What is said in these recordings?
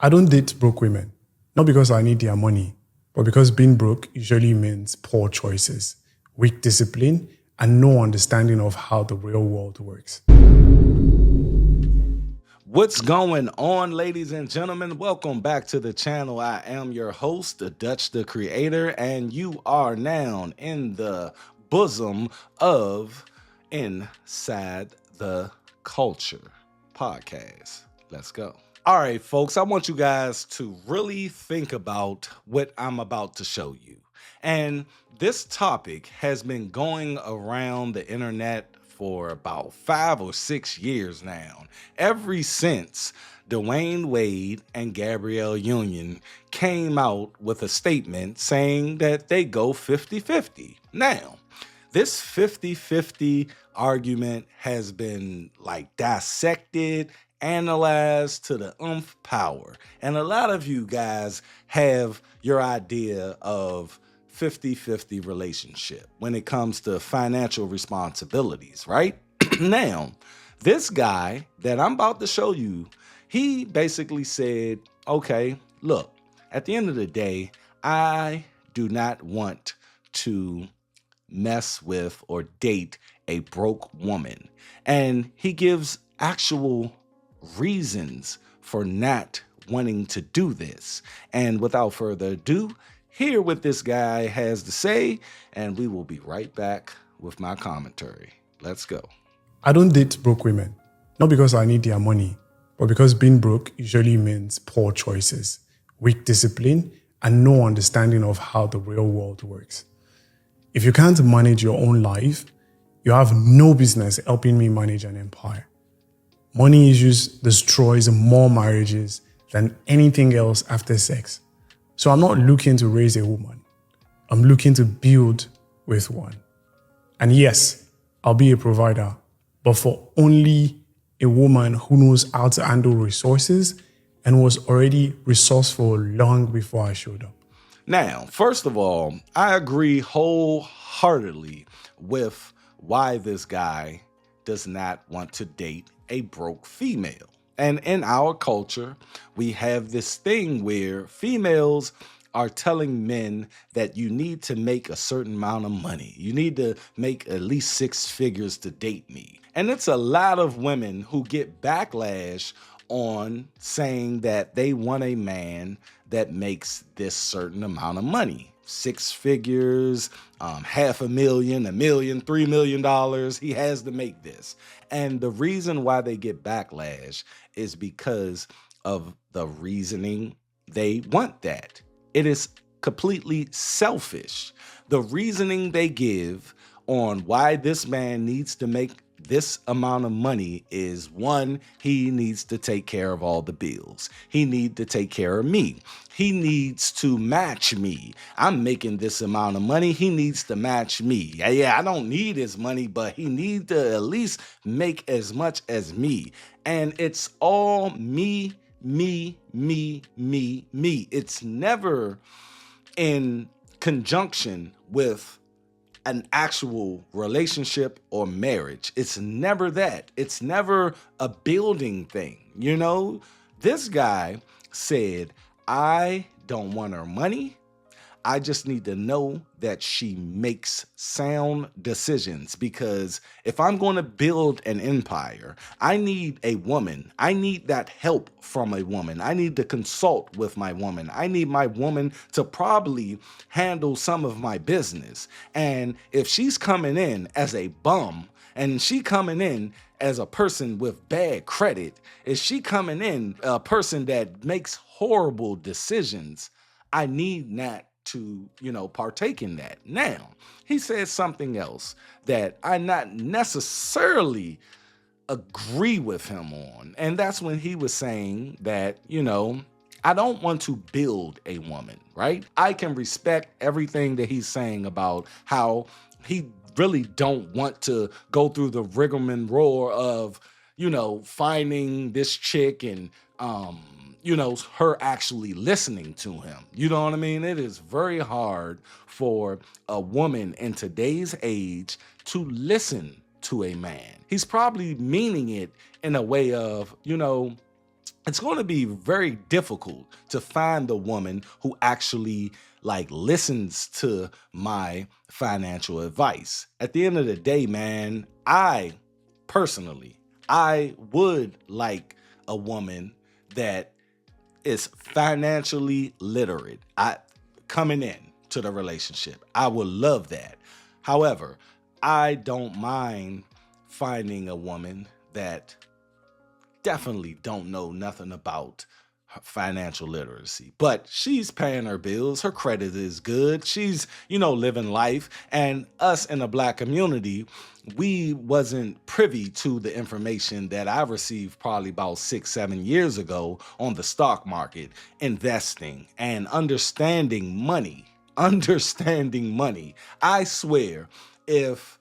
I don't date broke women, not because I need their money, but because being broke usually means poor choices, weak discipline, and no understanding of how the real world works. What's going on, ladies and gentlemen? Welcome back to the channel. I am your host, the Dutch the Creator, and you are now in the bosom of Inside the Culture podcast. Let's go. All right, folks, I want you guys to really think about what I'm about to show you. And this topic has been going around the internet for about 5 or 6 years now, ever since Dwayne Wade and Gabrielle Union came out with a statement saying that they go 50-50. Now, this 50-50 argument has been dissected, analyzed to the umph power. And a lot of you guys have your idea of 50-50 relationship when it comes to financial responsibilities, right? Now, this guy that I'm about to show you, he basically said, okay, look, at the end of the day, I do not want to mess with or date a broke woman. And he gives actual reasons for not wanting to do this. And without further ado, hear what this guy has to say, and we will be right back with my commentary. Let's go. I don't date broke women, not because I need their money, but because being broke usually means poor choices, weak discipline, and no understanding of how the real world works. If you can't manage your own life, you have no business helping me manage an empire. Money issues destroys more marriages than anything else after sex. So I'm not looking to raise a woman. I'm looking to build with one. And yes, I'll be a provider, but for only a woman who knows how to handle resources and was already resourceful long before I showed up. Now, first of all, I agree wholeheartedly with why this guy does not want to date a broke female. And in our culture, we have this thing where females are telling men that you need to make a certain amount of money. You need to make at least 6 figures to date me. And it's a lot of women who get backlash on saying that they want a man that makes this certain amount of money. 6 figures, $500,000, $1 million, $3 million. He has to make this. And the reason why they get backlash is because of the reasoning they want that. It is completely selfish. The reasoning they give on why this man needs to make this amount of money is, one, he needs to take care of all the bills. He needs to take care of me. He needs to match me. I'm making this amount of money. He needs to match me. Yeah, I don't need his money, but he needs to at least make as much as me. And it's all me. It's never in conjunction with an actual relationship or marriage. It's never that. It's never a building thing. You know, this guy said, I don't want her money. I just need to know that she makes sound decisions, because if I'm going to build an empire, I need a woman. I need that help from a woman. I need to consult with my woman. I need my woman to probably handle some of my business. And if she's coming in as a bum, and she coming in as a person with bad credit, if she coming in a person that makes horrible decisions, I need not to, partake in that. Now, he says something else that I not necessarily agree with him on. And that's when he was saying that, I don't want to build a woman, right? I can respect everything that he's saying about how he really don't want to go through the rigmarole of, finding this chick and, her actually listening to him. You know what I mean? It is very hard for a woman in today's age to listen to a man. He's probably meaning it in a way of, it's going to be very difficult to find the woman who actually like listens to my financial advice. At the end of the day, man, I personally, I would like a woman that is financially literate. I coming in to the relationship. I would love that. However, I don't mind finding a woman that definitely don't know nothing about her financial literacy, but she's paying her bills. Her credit is good. She's, living life. And us in the Black community, we wasn't privy to the information that I received probably about 6-7 years ago on the stock market, investing and understanding money. Understanding money. I swear, if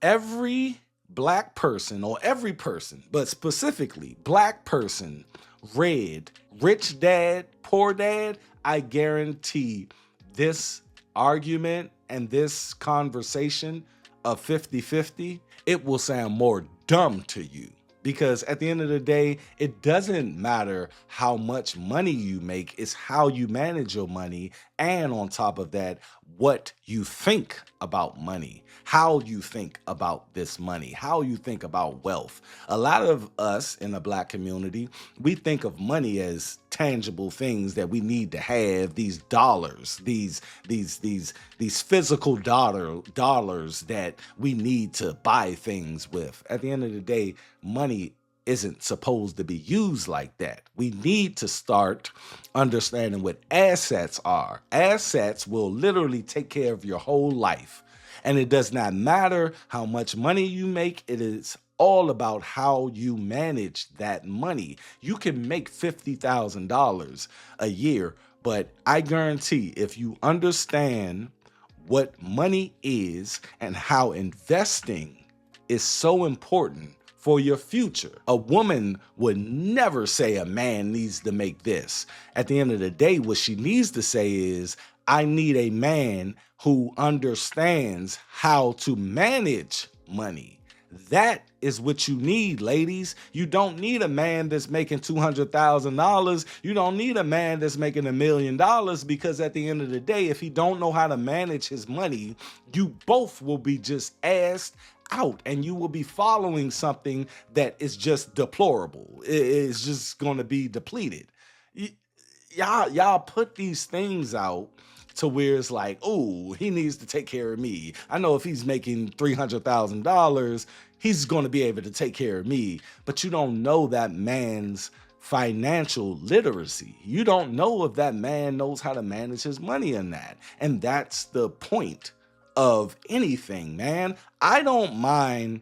every Black person, or every person, but specifically Black person, read Rich Dad, Poor Dad, I guarantee this argument and this conversation of 50-50, it will sound more dumb to you. Because at the end of the day, it doesn't matter how much money you make, it's how you manage your money. And on top of that, what you think about money, how you think about this money, how you think about wealth. A lot of us in the Black community, we think of money as tangible things that we need to have, these dollars, these physical dollars that we need to buy things with. At the end of the day, money isn't supposed to be used like that. We need to start understanding what assets are. Assets will literally take care of your whole life. And it does not matter how much money you make. It is all about how you manage that money. You can make $50,000 a year, but I guarantee if you understand what money is and how investing is so important for your future. A woman would never say a man needs to make this. At the end of the day, what she needs to say is, I need a man who understands how to manage money. That is what you need, ladies. You don't need a man that's making $200,000. You don't need a man that's making $1 million, because at the end of the day, if he don't know how to manage his money, you both will be just assed out, and you will be following something that is just deplorable. It's just going to be depleted. Y'all put these things out to where it's like, oh, he needs to take care of me. I know if he's making $300,000, he's going to be able to take care of me. But you don't know that man's financial literacy. You don't know if that man knows how to manage his money or not. And that's the point of anything, man. I don't mind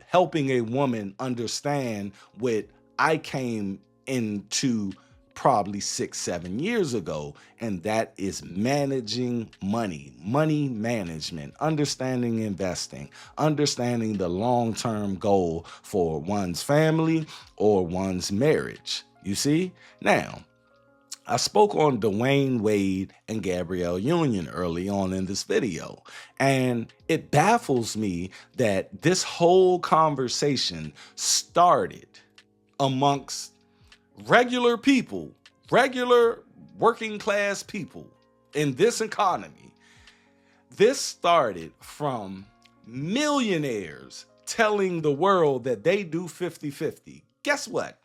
helping a woman understand what I came into probably 6-7 years ago, and that is managing money management, understanding investing, understanding the long-term goal for one's family or one's marriage. You see? Now, I spoke on Dwayne Wade and Gabrielle Union early on in this video, and it baffles me that this whole conversation started amongst regular people, regular working class people in this economy. This started from millionaires telling the world that they do 50-50. Guess what?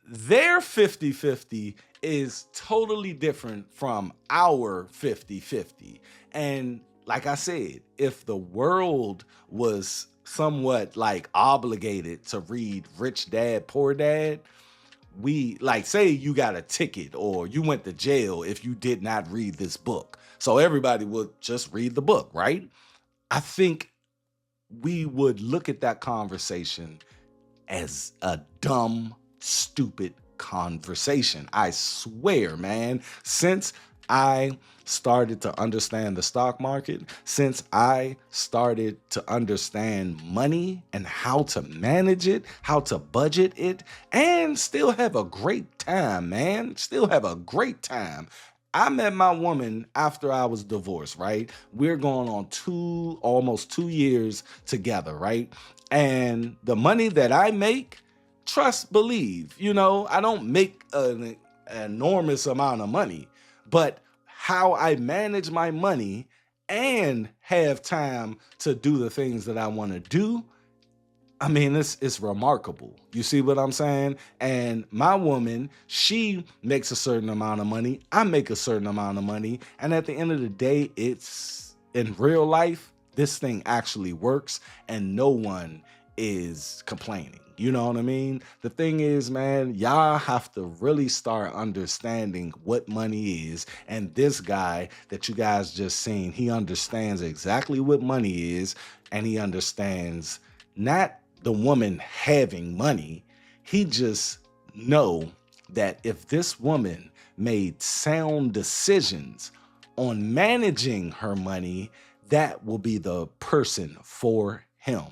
Their 50-50 is totally different from our 50-50. And like I said, if the world was somewhat like obligated to read Rich Dad, Poor Dad, we like say you got a ticket or you went to jail if you did not read this book. So everybody would just read the book, right? I think we would look at that conversation as a dumb, stupid conversation. I swear, man, since I started to understand the stock market, since I started to understand money and how to manage it, how to budget it, and still have a great time, man. Still have a great time. I met my woman after I was divorced, right? We're going on almost 2 years together, right? And the money that I make, trust, believe. You know, I don't make an enormous amount of money, but how I manage my money and have time to do the things that I want to do, I mean, it's remarkable. You see what I'm saying? And my woman, she makes a certain amount of money. I make a certain amount of money. And at the end of the day, it's in real life, this thing actually works and no one is complaining. You know what I mean? The thing is, man, y'all have to really start understanding what money is. And this guy that you guys just seen, he understands exactly what money is, and he understands not the woman having money. He just know that if this woman made sound decisions on managing her money, that will be the person for him.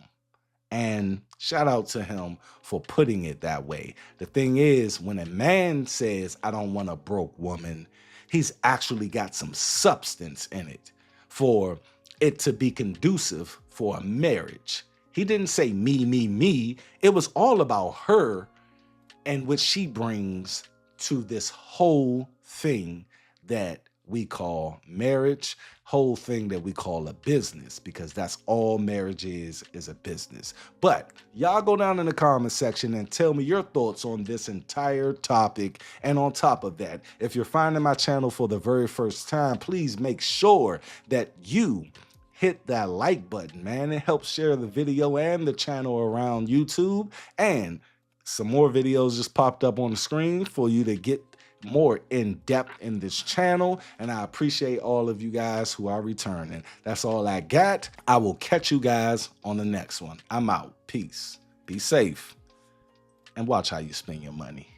And shout out to him for putting it that way. The thing is, when a man says, I don't want a broke woman, he's actually got some substance in it for it to be conducive for a marriage. He didn't say me, me, me. It was all about her and what she brings to this whole thing that we call marriage, whole thing that we call a business, because that's all marriage is a business. But y'all go down in the comment section and tell me your thoughts on this entire topic. And on top of that, if you're finding my channel for the very first time, please make sure that you hit that like button, man. It helps share the video and the channel around YouTube. And some more videos just popped up on the screen for you to get more in depth in this channel. And I appreciate all of you guys who are returning. That's all I got. I will catch you guys on the next one. I'm out. Peace. Be safe. And watch how you spend your money.